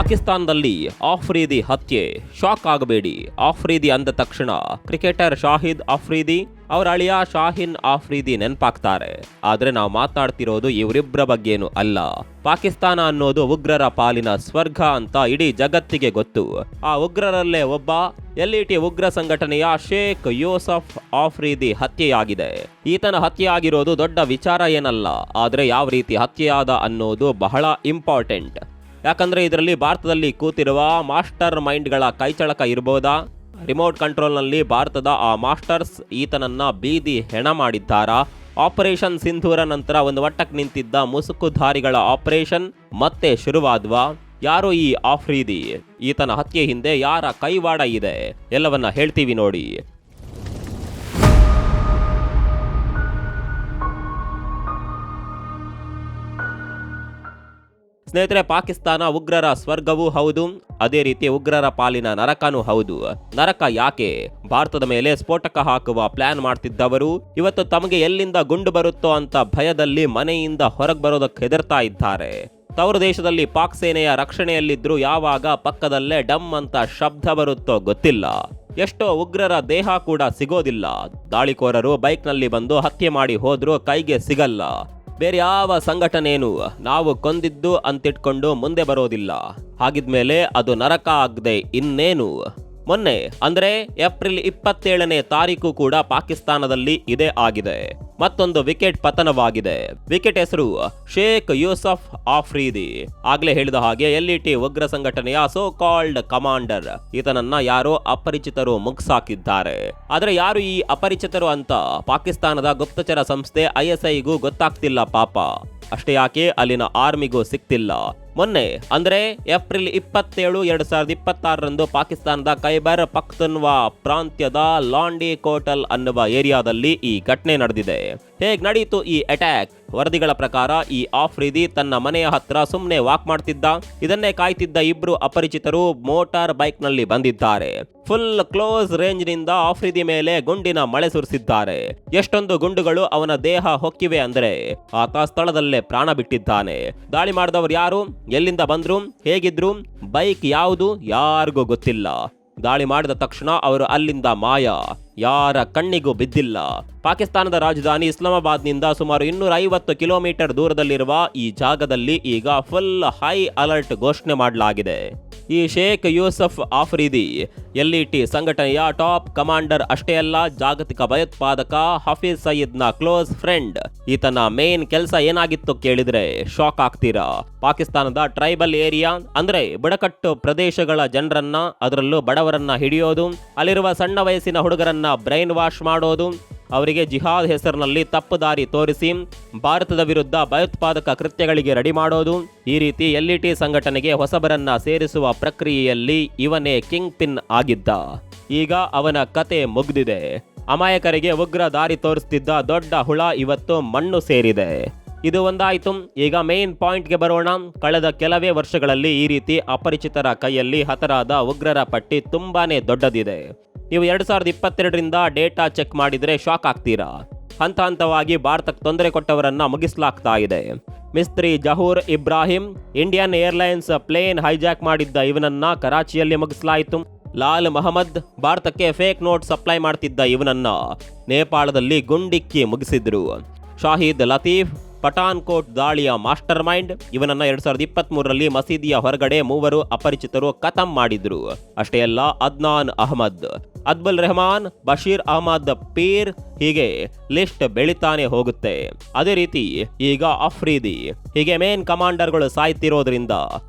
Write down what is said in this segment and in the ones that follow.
ಪಾಕಿಸ್ತಾನದಲ್ಲಿ ಆಫ್ರಿದಿ ಹತ್ಯೆ. ಶಾಕ್ ಆಗಬೇಡಿ. ಆಫ್ರಿದಿ ಅಂದ ತಕ್ಷಣ ಕ್ರಿಕೆಟರ್ ಶಾಹಿದ್ ಆಫ್ರಿದಿ ಅವರ ಅಳಿಯ ಶಾಹಿನ್ ಆಫ್ರಿದಿ ನೆನಪಾಗ್ತಾರೆ. ಆದ್ರೆ ನಾವು ಮಾತಾಡ್ತಿರೋದು ಇವರಿಬ್ಬರ ಬಗ್ಗೆನೂ ಅಲ್ಲ. ಪಾಕಿಸ್ತಾನ ಅನ್ನೋದು ಉಗ್ರರ ಪಾಲಿನ ಸ್ವರ್ಗ ಅಂತ ಇಡೀ ಜಗತ್ತಿಗೆ ಗೊತ್ತು. ಆ ಉಗ್ರರಲ್ಲೇ ಒಬ್ಬ LET ಉಗ್ರ ಸಂಘಟನೆಯ ಶೇಖ್ ಯೂಸಫ್ ಆಫ್ರಿದಿ ಹತ್ಯೆಯಾಗಿದೆ. ಈತನ ಹತ್ಯೆಯಾಗಿರೋದು ದೊಡ್ಡ ವಿಚಾರ ಏನಲ್ಲ, ಆದ್ರೆ ಯಾವ ರೀತಿ ಹತ್ಯೆಯಾದ ಅನ್ನೋದು ಬಹಳ ಇಂಪಾರ್ಟೆಂಟ್. ಯಾಕಂದ್ರೆ ಇದರಲ್ಲಿ ಭಾರತದಲ್ಲಿ ಕೂತಿರುವ ಮಾಸ್ಟರ್ ಮೈಂಡ್ಗಳ ಕೈಚಳಕ ಇರ್ಬೋದಾ? ರಿಮೋಟ್ ಕಂಟ್ರೋಲ್ನಲ್ಲಿ ಭಾರತದ ಆ ಮಾಸ್ಟರ್ಸ್ ಈತನನ್ನ ಬೀದಿ ಹೆಣ ಮಾಡಿದ್ದಾರಾ? ಆಪರೇಷನ್ ಸಿಂಧೂರ ನಂತರ ಒಂದು ವಟ್ಟಕ್ಕೆ ನಿಂತಿದ್ದ ಮುಸುಕುಧಾರಿಗಳ ಆಪರೇಷನ್ ಮತ್ತೆ ಶುರುವಾದ್ವಾ? ಯಾರು ಈ ಆಫ್ರಿದಿ? ಈತನ ಹತ್ಯೆ ಹಿಂದೆ ಯಾರ ಕೈವಾಡ ಇದೆ? ಎಲ್ಲವನ್ನ ಹೇಳ್ತೀವಿ ನೋಡಿ. ಸ್ನೇಹಿತರೆ, ಪಾಕಿಸ್ತಾನ ಉಗ್ರರ ಸ್ವರ್ಗವೂ ಹೌದು, ಅದೇ ರೀತಿ ಉಗ್ರರ ಪಾಲಿನ ನರಕನೂ ಹೌದು. ನರಕ ಯಾಕೆ? ಭಾರತದ ಮೇಲೆ ಸ್ಫೋಟಕ ಹಾಕುವ ಪ್ಲಾನ್ ಮಾಡ್ತಿದ್ದವರು ಇವತ್ತು ತಮಗೆ ಎಲ್ಲಿಂದ ಗುಂಡು ಬರುತ್ತೋ ಅಂತ ಭಯದಲ್ಲಿ ಮನೆಯಿಂದ ಹೊರಗೆ ಬರೋದಕ್ಕೆ ಹೆದರ್ತಾ ಇದ್ದಾರೆ. ತವರು ದೇಶದಲ್ಲಿ ಪಾಕ್ ಸೇನೆಯ ರಕ್ಷಣೆಯಲ್ಲಿದ್ರು ಯಾವಾಗ ಪಕ್ಕದಲ್ಲೇ ಡಮ್ ಅಂತ ಶಬ್ದ ಬರುತ್ತೋ ಗೊತ್ತಿಲ್ಲ. ಎಷ್ಟೋ ಉಗ್ರರ ದೇಹ ಕೂಡ ಸಿಗೋದಿಲ್ಲ. ದಾಳಿಕೋರರು ಬೈಕ್ನಲ್ಲಿ ಬಂದು ಹತ್ಯೆ ಮಾಡಿ ಹೋದ್ರೂ ಕೈಗೆ ಸಿಗಲ್ಲ. ಬೇರೆ ಯಾವ ಸಂಘಟನೆಯನ್ನು ನಾವು ಕೊಂದಿದ್ದು ಅಂತಿಟ್ಕೊಂಡು ಮುಂದೆ ಬರೋದಿಲ್ಲ. ಹಾಗಿದ್ಮೇಲೆ ಅದು ನರಕ ಆಗದೆ ಇನ್ನೇನು? ಮೊನ್ನೆ ಅಂದ್ರೆ ಏಪ್ರಿಲ್ 27ನೇ ತಾರೀಕು ಕೂಡ ಪಾಕಿಸ್ತಾನದಲ್ಲಿ ಇದೇ ಆಗಿದೆ. ಮತ್ತೊಂದು ವಿಕೆಟ್ ಪತನವಾಗಿದೆ. ವಿಕೆಟ್ ಹೆಸರು ಶೇಖ್ ಯೂಸಫ್ ಆಫ್ರಿದಿ. ಆಗ್ಲೇ ಹೇಳಿದ ಹಾಗೆ LET ಉಗ್ರ ಸಂಘಟನೆಯ ಸೋ ಕಾಲ್ಡ್ ಕಮಾಂಡರ್. ಈತನನ್ನ ಯಾರೋ ಅಪರಿಚಿತರು ಮುಗ್ಸಾಕಿದ್ದಾರೆ. ಆದ್ರೆ ಯಾರು ಈ ಅಪರಿಚಿತರು ಅಂತ ಪಾಕಿಸ್ತಾನದ ಗುಪ್ತಚರ ಸಂಸ್ಥೆ ISIಗೂ ಗೊತ್ತಾಗ್ತಿಲ್ಲ ಪಾಪ. ಅಷ್ಟೇ ಯಾಕೆ ಅಲ್ಲಿನ ಆರ್ಮಿಗೂ ಸಿಕ್ತಿಲ್ಲ. ಮೊನ್ನೆ ಅಂದ್ರೆ ಏಪ್ರಿಲ್ 27, 2026ರಂದು ಪಾಕಿಸ್ತಾನದ ಖೈಬರ್ ಪಖ್ತೂನ್ವಾ ಪ್ರಾಂತ್ಯದ ಲಾಂಡಿ ಕೋಟಲ್ ಅನ್ನುವ ಏರಿಯಾದಲ್ಲಿ ಈ ಘಟನೆ ನಡೆದಿದೆ. ಹೇಗ್ ನಡೀತು ಈ ಅಟ್ಯಾಕ್? ವರದಿಗಳ ಪ್ರಕಾರ ಈ ಆಫ್ರಿದಿ ತನ್ನ ಮನೆಯ ಹತ್ರ ಸುಮ್ಮನೆ ವಾಕ್ ಮಾಡ್ತಿದ್ದ. ಇದನ್ನೇ ಕಾಯ್ತಿದ್ದ ಇಬ್ರು ಅಪರಿಚಿತರು ಮೋಟಾರ್ ಬೈಕ್ ನಲ್ಲಿ ಬಂದಿದ್ದಾರೆ. ಫುಲ್ ಕ್ಲೋಸ್ ರೇಂಜ್ ನಿಂದ ಆಫ್ರಿದಿ ಮೇಲೆ ಗುಂಡಿನ ಮಳೆ ಸುರಿಸಿದ್ದಾರೆ. ಎಷ್ಟೊಂದು ಗುಂಡುಗಳು ಅವನ ದೇಹ ಹೊಕ್ಕಿವೆ ಅಂದ್ರೆ ಆತ ಸ್ಥಳದಲ್ಲೇ ಪ್ರಾಣ ಬಿಟ್ಟಿದ್ದಾನೆ. ದಾಳಿ ಮಾಡಿದವರು ಯಾರು? ಎಲ್ಲಿಂದ ಬಂದ್ರು? ಹೇಗಿದ್ರು? ಬೈಕ್ ಯಾವುದು? ಯಾರಿಗೂ ಗೊತ್ತಿಲ್ಲ. ದಾಳಿ ಮಾಡಿದ ತಕ್ಷಣ ಅವರು ಅಲ್ಲಿಂದ ಮಾಯ. ಯಾರ ಕಣ್ಣಿಗೂ ಬಿದ್ದಿಲ್ಲ. ಪಾಕಿಸ್ತಾನದ ರಾಜಧಾನಿ ಇಸ್ಲಾಮಾಬಾದ್ನಿಂದ ಸುಮಾರು 250 ಕಿಲೋಮೀಟರ್ ದೂರದಲ್ಲಿರುವ ಈ ಜಾಗದಲ್ಲಿ ಈಗ ಫುಲ್ ಹೈ ಅಲರ್ಟ್ ಘೋಷಣೆ ಮಾಡಲಾಗಿದೆ. ಈ ಶೇಖ್ ಯೂಸಫ್ ಆಫ್ರಿದಿ LET ಸಂಘಟನೆಯ ಟಾಪ್ ಕಮಾಂಡರ್ ಅಷ್ಟೇ ಅಲ್ಲ, ಜಾಗತಿಕ ಭಯೋತ್ಪಾದಕ ಹಫೀಜ್ ಸಯೀದ್ನ ಕ್ಲೋಸ್ ಫ್ರೆಂಡ್. ಈತನ ಮೇನ್ ಕೆಲಸ ಏನಾಗಿತ್ತು ಕೇಳಿದ್ರೆ ಶಾಕ್ ಆಗ್ತೀರಾ. ಪಾಕಿಸ್ತಾನದ ಟ್ರೈಬಲ್ ಏರಿಯಾ ಅಂದ್ರೆ ಬುಡಕಟ್ಟು ಪ್ರದೇಶಗಳ ಜನರನ್ನ, ಅದರಲ್ಲೂ ಬಡವರನ್ನ ಹಿಡಿಯೋದು, ಅಲ್ಲಿರುವ ಸಣ್ಣ ವಯಸ್ಸಿನ ಹುಡುಗರನ್ನ ಬ್ರೈನ್ ವಾಶ್ ಮಾಡೋದು, ಅವರಿಗೆ ಜಿಹಾದ್ ಹೆಸರಿನಲ್ಲಿ ತಪ್ಪು ದಾರಿ ತೋರಿಸಿ ಭಾರತದ ವಿರುದ್ಧ ಭಯೋತ್ಪಾದಕ ಕೃತ್ಯಗಳಿಗೆ ರೆಡಿ ಮಾಡೋದು. ಈ ರೀತಿ LET ಸಂಘಟನೆಗೆ ಹೊಸಬರನ್ನ ಸೇರಿಸುವ ಪ್ರಕ್ರಿಯೆಯಲ್ಲಿ ಇವನೇ ಕಿಂಗ್ ಪಿನ್ ಆಗಿದ್ದ. ಈಗ ಅವನ ಕತೆ ಮುಗ್ದಿದೆ. ಅಮಾಯಕರಿಗೆ ಉಗ್ರ ದಾರಿ ತೋರಿಸ್ತಿದ್ದ ದೊಡ್ಡ ಹುಳ ಇವತ್ತು ಮಣ್ಣು ಸೇರಿದೆ. ಇದು ಒಂದಾಯ್ತು. ಈಗ ಮೇನ್ ಪಾಯಿಂಟ್ಗೆ ಬರೋಣ. ಕಳೆದ ಕೆಲವೇ ವರ್ಷಗಳಲ್ಲಿ ಈ ರೀತಿ ಅಪರಿಚಿತರ ಕೈಯಲ್ಲಿ ಹತರಾದ ಉಗ್ರರ ಪಟ್ಟಿ ತುಂಬಾನೇ ದೊಡ್ಡದಿದೆ. ನೀವು 2022ರಿಂದ ಡೇಟಾ ಚೆಕ್ ಮಾಡಿದ್ರೆ ಶಾಕ್ ಆಗ್ತೀರಾ. ಹಂತ ಹಂತವಾಗಿ ಭಾರತಕ್ಕೆ ತೊಂದರೆ ಕೊಟ್ಟವರನ್ನ ಮುಗಿಸಲಾಗ್ತಾ ಇದೆ. Mistri Zahoor Ibrahim, Indian Airlines plane hijack ಮಾಡಿದ್ದ ಇವನನ್ನ ಕರಾಚಿಯಲ್ಲಿ ಮುಗಿಸಲಾಯಿತು. ಲಾಲ್ ಮಹಮ್ಮದ್, ಭಾರತಕ್ಕೆ ಫೇಕ್ ನೋಟ್ ಸಪ್ಲೈ ಮಾಡ್ತಿದ್ದ ಇವನನ್ನ ನೇಪಾಳದಲ್ಲಿ ಗುಂಡಿಕ್ಕಿ ಮುಗಿಸಿದ್ರು. ಶಾಹಿದ್ ಲತೀಫ್, ಪಠಾನ್ಕೋಟ್ ದಾಳಿಯ ಮಾಸ್ಟರ್ ಮೈಂಡ್, ಇವನನ್ನ 2023ರಲ್ಲಿ ಮಸೀದಿಯ ಹೊರಗಡೆ ಮೂವರು ಅಪರಿಚಿತರು ಖತಂ ಮಾಡಿದ್ರು. ಅಷ್ಟೇ ಅಲ್ಲ, ಅದ್ನಾನ್ ಅಹಮದ್, ಅದ್ಬುಲ್ ರೆಹಮಾನ್, ಬಶೀರ್ ಅಹಮದ್ ಪೀರ್, ಹೀಗೆ ಲಿಸ್ಟ್ ಬೆಳಿತಾನೆ ಹೋಗುತ್ತೆ. ಅದೇ ರೀತಿ ಈಗ ಆಫ್ರಿದಿ. ಹೀಗೆ ಮೇನ್ ಕಮಾಂಡರ್ಗಳು ಸಾಯ್ತಿರೋದ್ರಿಂದ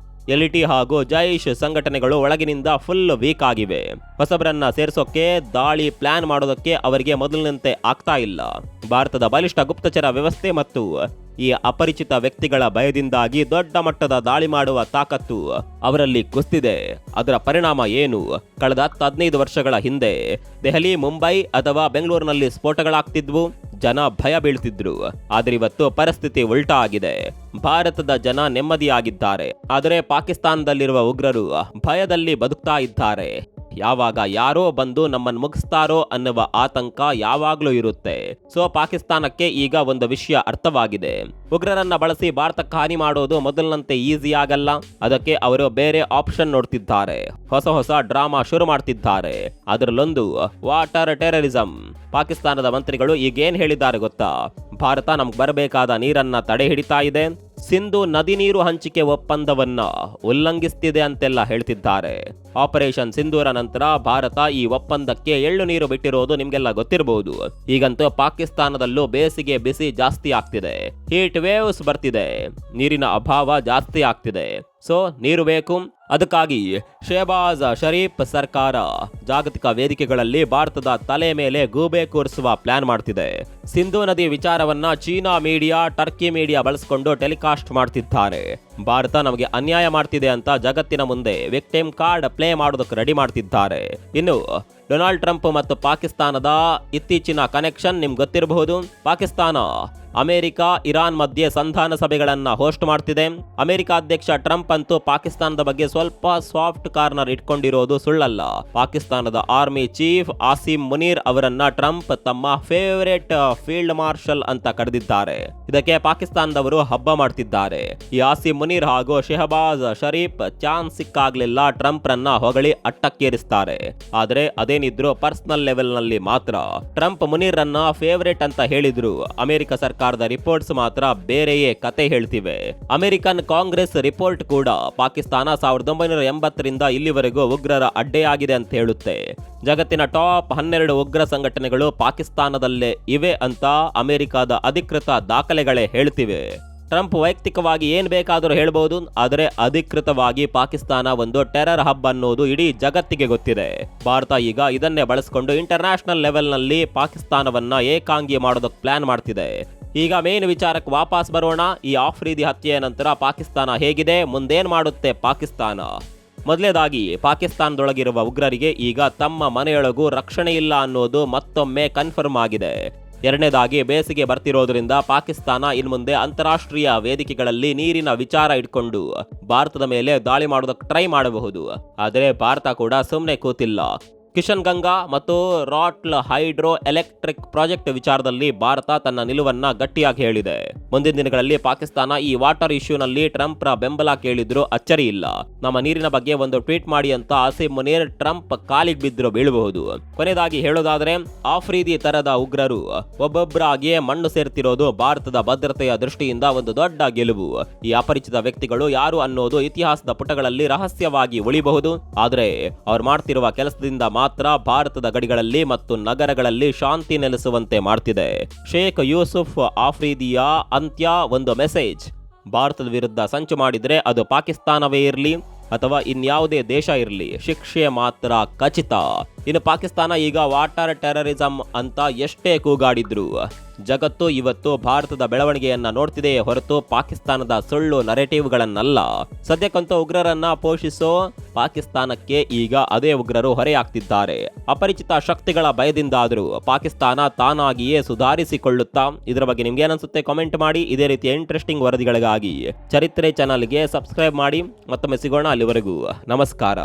LET ಹಾಗೂ ಜೈಷ್ ಸಂಘಟನೆಗಳು ಒಳಗಿನಿಂದ ಫುಲ್ ವೀಕ್ ಆಗಿವೆ. ಹೊಸಬರನ್ನ ಸೇರಿಸೋಕೆ, ದಾಳಿ ಪ್ಲಾನ್ ಮಾಡೋದಕ್ಕೆ ಅವರಿಗೆ ಮೊದಲಿನಂತೆ ಆಗ್ತಾ ಇಲ್ಲ. ಭಾರತದ ಬಲಿಷ್ಠ ಗುಪ್ತಚರ ವ್ಯವಸ್ಥೆ ಮತ್ತು ಈ ಅಪರಿಚಿತ ವ್ಯಕ್ತಿಗಳ ಭಯದಿಂದಾಗಿ ದೊಡ್ಡ ಮಟ್ಟದ ದಾಳಿ ಮಾಡುವ ತಾಕತ್ತು ಅವರಲ್ಲಿ ಕುಸಿದಿದೆ. ಅದರ ಪರಿಣಾಮ ಏನು? ಕಳೆದ 10-15 ವರ್ಷಗಳ ಹಿಂದೆ ದೆಹಲಿ, ಮುಂಬೈ ಅಥವಾ ಬೆಂಗಳೂರಿನಲ್ಲಿ ಸ್ಫೋಟಗಳಾಗ್ತಿದ್ವು, ಜನ ಭಯ ಬೀಳ್ತಿದ್ರು. ಆದ್ರೆ ಇವತ್ತು ಪರಿಸ್ಥಿತಿ ಉಲ್ಟಾ ಆಗಿದೆ. ಭಾರತದ ಜನ ನೆಮ್ಮದಿಯಾಗಿದ್ದಾರೆ, ಆದರೆ ಪಾಕಿಸ್ತಾನದಲ್ಲಿರುವ ಉಗ್ರರು ಭಯದಲ್ಲಿ ಬದುಕ್ತಾ ಇದ್ದಾರೆ. ಯಾವಾಗ ಯಾರೋ ಬಂದು ನಮ್ಮನ್ನು ಮುಗಿಸ್ತಾರೋ ಅನ್ನುವ ಆತಂಕ ಯಾವಾಗ್ಲೂ ಇರುತ್ತೆ. ಸೊ ಪಾಕಿಸ್ತಾನಕ್ಕೆ ಈಗ ಒಂದು ವಿಷಯ ಅರ್ಥವಾಗಿದೆ. ಉಗ್ರರನ್ನ ಬಳಸಿ ಭಾರತಕ್ಕೆ ಹಾನಿ ಮಾಡೋದು ಮೊದಲಿನಂತೆ ಈಸಿ ಆಗಲ್ಲ. ಅದಕ್ಕೆ ಅವರು ಬೇರೆ ಆಪ್ಷನ್ ನೋಡ್ತಿದ್ದಾರೆ. ಹೊಸ ಡ್ರಾಮಾ ಶುರು ಮಾಡ್ತಿದ್ದಾರೆ. ಅದರಲ್ಲೊಂದು ವಾಟರ್ ಟೆರರಿಸಂ. ಪಾಕಿಸ್ತಾನದ ಮಂತ್ರಿಗಳು ಈಗ ಏನ್ ಹೇಳಿದ್ದಾರೆ ಗೊತ್ತಾ? ಭಾರತ ನಮ್ಗೆ ಬರಬೇಕಾದ ನೀರನ್ನ ತಡೆ ಹಿಡಿತಾ ಇದೆ, ಸಿಂಧು ನದಿ ನೀರು ಹಂಚಿಕೆ ಒಪ್ಪಂದವನ್ನ ಉಲ್ಲಂಘಿಸ್ತಿದೆ ಅಂತೆಲ್ಲ ಹೇಳ್ತಿದ್ದಾರೆ. ಆಪರೇಷನ್ ಸಿಂಧೂರ ನಂತರ ಭಾರತ ಈ ಒಪ್ಪಂದಕ್ಕೆ ಎಳ್ಳು ನೀರು ಬಿಟ್ಟಿರೋದು ನಿಮ್ಗೆಲ್ಲ ಗೊತ್ತಿರಬಹುದು. ಈಗಂತೂ ಪಾಕಿಸ್ತಾನದಲ್ಲೂ ಬೇಸಿಗೆ ಬಿಸಿ ಜಾಸ್ತಿ ಆಗ್ತಿದೆ, ಹೀಟ್ ವೇವ್ಸ್ ಬರ್ತಿದೆ, ನೀರಿನ ಅಭಾವ ಜಾಸ್ತಿ ಆಗ್ತಿದೆ. ಸೊ ನೀರು ಬೇಕು. ಅದಕ್ಕಾಗಿ ಶೆಹಬಾಜ್ ಶರೀಫ್ ಸರ್ಕಾರ ಜಾಗತಿಕ ವೇದಿಕೆಗಳಲ್ಲಿ ಭಾರತದ ತಲೆ ಮೇಲೆ ಗೂಬೆ ಕೂರಿಸುವ ಪ್ಲಾನ್ ಮಾಡ್ತಿದೆ. ಸಿಂಧು ನದಿ ವಿಚಾರವನ್ನ ಚೀನಾ ಮೀಡಿಯಾ, ಟರ್ಕಿ ಮೀಡಿಯಾ ಬಳಸಿಕೊಂಡು ಟೆಲಿಕಾಸ್ಟ್ ಮಾಡ್ತಿದ್ದಾರೆ. ಭಾರತ ನಮಗೆ ಅನ್ಯಾಯ ಮಾಡ್ತಿದೆ ಅಂತ ಜಗತ್ತಿನ ಮುಂದೆ ವಿಕ್ಟಿಮ್ ಕಾರ್ಡ್ ಪ್ಲೇ ಮಾಡೋದಕ್ಕೆ ರೆಡಿ ಮಾಡ್ತಿದ್ದಾರೆ. ಇನ್ನು ಡೊನಾಲ್ಡ್ ಟ್ರಂಪ್ ಮತ್ತು ಪಾಕಿಸ್ತಾನದ ಇತ್ತೀಚಿನ ಕನೆಕ್ಷನ್ ನಿಮ್ಗೆ ಗೊತ್ತಿರಬಹುದು. ಪಾಕಿಸ್ತಾನ ಅಮೆರಿಕ, ಇರಾನ್ ಮಧ್ಯೆ ಸಂಧಾನ ಸಭೆಗಳನ್ನ ಹೋಸ್ಟ್ ಮಾಡ್ತಿದೆ. ಅಮೆರಿಕ ಅಧ್ಯಕ್ಷ ಟ್ರಂಪ್ ಅಂತೂ ಪಾಕಿಸ್ತಾನದ ಬಗ್ಗೆ ಸ್ವಲ್ಪ ಸಾಫ್ಟ್ ಕಾರ್ನರ್ ಇಟ್ಕೊಂಡಿರೋದು ಸುಳ್ಳಲ್ಲ. ಪಾಕಿಸ್ತಾನದ ಆರ್ಮಿ ಚೀಫ್ ಆಸಿಂ ಮುನೀರ್ ಅವರನ್ನ ಟ್ರಂಪ್ ತಮ್ಮ ಫೇವರೇಟ್ ಫೀಲ್ಡ್ ಮಾರ್ಷಲ್ ಅಂತ ಕರೆದಿದ್ದಾರೆ. ಇದಕ್ಕೆ ಪಾಕಿಸ್ತಾನದವರು ಹಬ್ಬ ಮಾಡ್ತಿದ್ದಾರೆ. ಈ ಆಸಿಂ ಮುನೀರ್ ಹಾಗೂ ಶೆಹಬಾಜ್ ಶರೀಫ್ ಚಾನ್ಸ್ ಸಿಕ್ಕಾಗ್ಲಿಲ್ಲ ಟ್ರಂಪ್ ರನ್ನ ಹೊಗಳಿ ಅಟ್ಟಕ್ಕೇರಿಸ್ತಾರೆ. ಆದ್ರೆ ಅದೇನಿದ್ರು ಪರ್ಸನಲ್ ಲೆವೆಲ್ ನಲ್ಲಿ ಮಾತ್ರ. ಟ್ರಂಪ್ ಮುನೀರ್ ರನ್ನ ಫೇವರೇಟ್ ಅಂತ ಹೇಳಿದ್ರು. ಅಮೆರಿಕ ಸರ್ಕಾರದ ರಿಪೋರ್ಟ್ಸ್ ಮಾತ್ರ ಬೇರೆಯೇ ಕತೆ ಹೇಳ್ತಿವೆ. ಅಮೆರಿಕನ್ ಕಾಂಗ್ರೆಸ್ ರಿಪೋರ್ಟ್ ಕೂಡ ಪಾಕಿಸ್ತಾನ 1980ರಿಂದ ಇಲ್ಲಿವರೆಗೂ ಉಗ್ರರ ಅಡ್ಡೆಯಾಗಿದೆ ಅಂತ ಹೇಳುತ್ತೆ. ಜಗತ್ತಿನ ಟಾಪ್ 12 ಉಗ್ರ ಸಂಘಟನೆಗಳು ಪಾಕಿಸ್ತಾನದಲ್ಲೇ ಇವೆ ಅಂತ ಅಮೆರಿಕದ ಅಧಿಕೃತ ದಾಖಲೆಗಳೇ ಹೇಳ್ತಿವೆ. ಟ್ರಂಪ್ ವೈಯಕ್ತಿಕವಾಗಿ ಏನ್ ಬೇಕಾದರೂ ಹೇಳ್ಬಹುದು, ಆದರೆ ಅಧಿಕೃತವಾಗಿ ಪಾಕಿಸ್ತಾನ ಒಂದು ಟೆರರ್ ಹಬ್ ಅನ್ನೋದು ಇಡೀ ಜಗತ್ತಿಗೆ ಗೊತ್ತಿದೆ. ಭಾರತ ಈಗ ಇದನ್ನೇ ಬಳಸಿಕೊಂಡು ಇಂಟರ್ನ್ಯಾಷನಲ್ ಲೆವೆಲ್ ನಲ್ಲಿ ಪಾಕಿಸ್ತಾನವನ್ನ ಏಕಾಂಗಿ ಮಾಡೋದಕ್ಕೆ ಪ್ಲಾನ್ ಮಾಡ್ತಿದೆ. ಈಗ ಮೇನ್ ವಿಚಾರಕ್ಕೆ ವಾಪಸ್ ಬರೋಣ. ಈ ಆಫ್ರಿದಿ ಹತ್ಯೆಯ ನಂತರ ಪಾಕಿಸ್ತಾನ ಹೇಗಿದೆ, ಮುಂದೇನ್ ಮಾಡುತ್ತೆ ಪಾಕಿಸ್ತಾನ? ಮೊದಲೇದಾಗಿ ಪಾಕಿಸ್ತಾನದೊಳಗಿರುವ ಉಗ್ರರಿಗೆ ಈಗ ತಮ್ಮ ಮನೆಯೊಳಗೂ ರಕ್ಷಣೆ ಇಲ್ಲ ಅನ್ನೋದು ಮತ್ತೊಮ್ಮೆ ಕನ್ಫರ್ಮ್ ಆಗಿದೆ. ಎರಡನೇದಾಗಿ ಬೇಸಿಗೆ ಬರ್ತಿರೋದ್ರಿಂದ ಪಾಕಿಸ್ತಾನ ಇನ್ಮುಂದೆ ಅಂತಾರಾಷ್ಟ್ರೀಯ ವೇದಿಕೆಗಳಲ್ಲಿ ನೀರಿನ ವಿಚಾರ ಇಟ್ಕೊಂಡು ಭಾರತದ ಮೇಲೆ ದಾಳಿ ಮಾಡೋದಕ್ಕೆ ಟ್ರೈ ಮಾಡಬಹುದು. ಆದರೆ ಭಾರತ ಕೂಡ ಸುಮ್ಮನೆ ಕೂತಿಲ್ಲ. ಕಿಶನ್ ಗಂಗಾ ಮತ್ತು ರಾಟ್ಲ್ ಹೈಡ್ರೋ ಎಲೆಕ್ಟ್ರಿಕ್ ಪ್ರಾಜೆಕ್ಟ್ ವಿಚಾರದಲ್ಲಿ ಭಾರತ ತನ್ನ ನಿಲುವನ್ನ ಗಟ್ಟಿಯಾಗಿ ಹೇಳಿದೆ. ಮುಂದಿನ ದಿನಗಳಲ್ಲಿ ಪಾಕಿಸ್ತಾನ ಈ ವಾಟರ್ ಇಶ್ಯೂನಲ್ಲಿ ಟ್ರಂಪ್ರ ಬೆಂಬಲ ಕೇಳಿದ್ರು ಅಚ್ಚರಿ ಇಲ್ಲ. ನಮ್ಮ ನೀರಿನ ಬಗ್ಗೆ ಒಂದು ಟ್ವೀಟ್ ಮಾಡಿ ಅಂತ ಆಸಿಂ ಮುನೀರ್ ಟ್ರಂಪ್ ಕಾಲಿಗೆ ಬಿದ್ರು ಬೀಳಬಹುದು. ಕೊನೆಯದಾಗಿ ಹೇಳೋದಾದ್ರೆ, ಆಫ್ರಿದಿ ತರದ ಉಗ್ರರು ಒಬ್ಬೊಬ್ಬರಾಗಿಯೇ ಮಣ್ಣು ಸೇರ್ತಿರೋದು ಭಾರತದ ಭದ್ರತೆಯ ದೃಷ್ಟಿಯಿಂದ ಒಂದು ದೊಡ್ಡ ಗೆಲುವು. ಈ ಅಪರಿಚಿತ ವ್ಯಕ್ತಿಗಳು ಯಾರು ಅನ್ನೋದು ಇತಿಹಾಸದ ಪುಟಗಳಲ್ಲಿ ರಹಸ್ಯವಾಗಿ ಉಳಿಬಹುದು. ಆದ್ರೆ ಅವ್ರು ಮಾಡ್ತಿರುವ ಕೆಲಸದಿಂದ ಮಾತ್ರ ಭಾರತದ ಗಡಿಗಳಲ್ಲಿ ಮತ್ತು ನಗರಗಳಲ್ಲಿ ಶಾಂತಿ ನೆಲೆಸುವಂತೆ ಮಾಡ್ತಿದೆ. ಶೇಖ್ ಯೂಸುಫ್ ಆಫ್ರಿದಿಯ ಅಂತ್ಯ ಒಂದು ಮೆಸೇಜ್. ಭಾರತದ ವಿರುದ್ಧ ಸಂಚು ಮಾಡಿದ್ರೆ ಅದು ಪಾಕಿಸ್ತಾನವೇ ಇರಲಿ ಅಥವಾ ಇನ್ಯಾವುದೇ ದೇಶ ಇರಲಿ, ಶಿಕ್ಷೆ ಮಾತ್ರ ಖಚಿತ. ಇನ್ನು ಪಾಕಿಸ್ತಾನ ಈಗ ವಾಟರ್ ಟೆರರಿಸಂ ಅಂತ ಎಷ್ಟೇ ಕೂಗಾಡಿದ್ರು ಜಗತ್ತು ಇವತ್ತು ಭಾರತದ ಬೆಳವಣಿಗೆಯನ್ನ ನೋಡ್ತಿದೆಯೇ ಹೊರತು ಪಾಕಿಸ್ತಾನದ ಸುಳ್ಳು ನರೇಟಿವ್ಗಳನ್ನಲ್ಲ. ಸದ್ಯಕ್ಕಂತೂ ಉಗ್ರರನ್ನ ಪೋಷಿಸೋ ಪಾಕಿಸ್ತಾನಕ್ಕೆ ಈಗ ಅದೇ ಉಗ್ರರು ಹೊರೆಯಾಗ್ತಿದ್ದಾರೆ. ಅಪರಿಚಿತ ಶಕ್ತಿಗಳ ಭಯದಿಂದಾದರೂ ಪಾಕಿಸ್ತಾನ ತಾನಾಗಿಯೇ ಸುಧಾರಿಸಿಕೊಳ್ಳುತ್ತಾ? ಇದರ ಬಗ್ಗೆ ನಿಮ್ಗೆ ಏನನ್ಸುತ್ತೆ ಕಾಮೆಂಟ್ ಮಾಡಿ. ಇದೇ ರೀತಿಯ ಇಂಟ್ರೆಸ್ಟಿಂಗ್ ವರದಿಗಳಿಗಾಗಿ ಚರಿತ್ರೆ ಚಾನಲ್ಗೆ ಸಬ್ಸ್ಕ್ರೈಬ್ ಮಾಡಿ. ಮತ್ತೊಮ್ಮೆ ಸಿಗೋಣ. ಅಲ್ಲಿವರೆಗೂ ನಮಸ್ಕಾರ.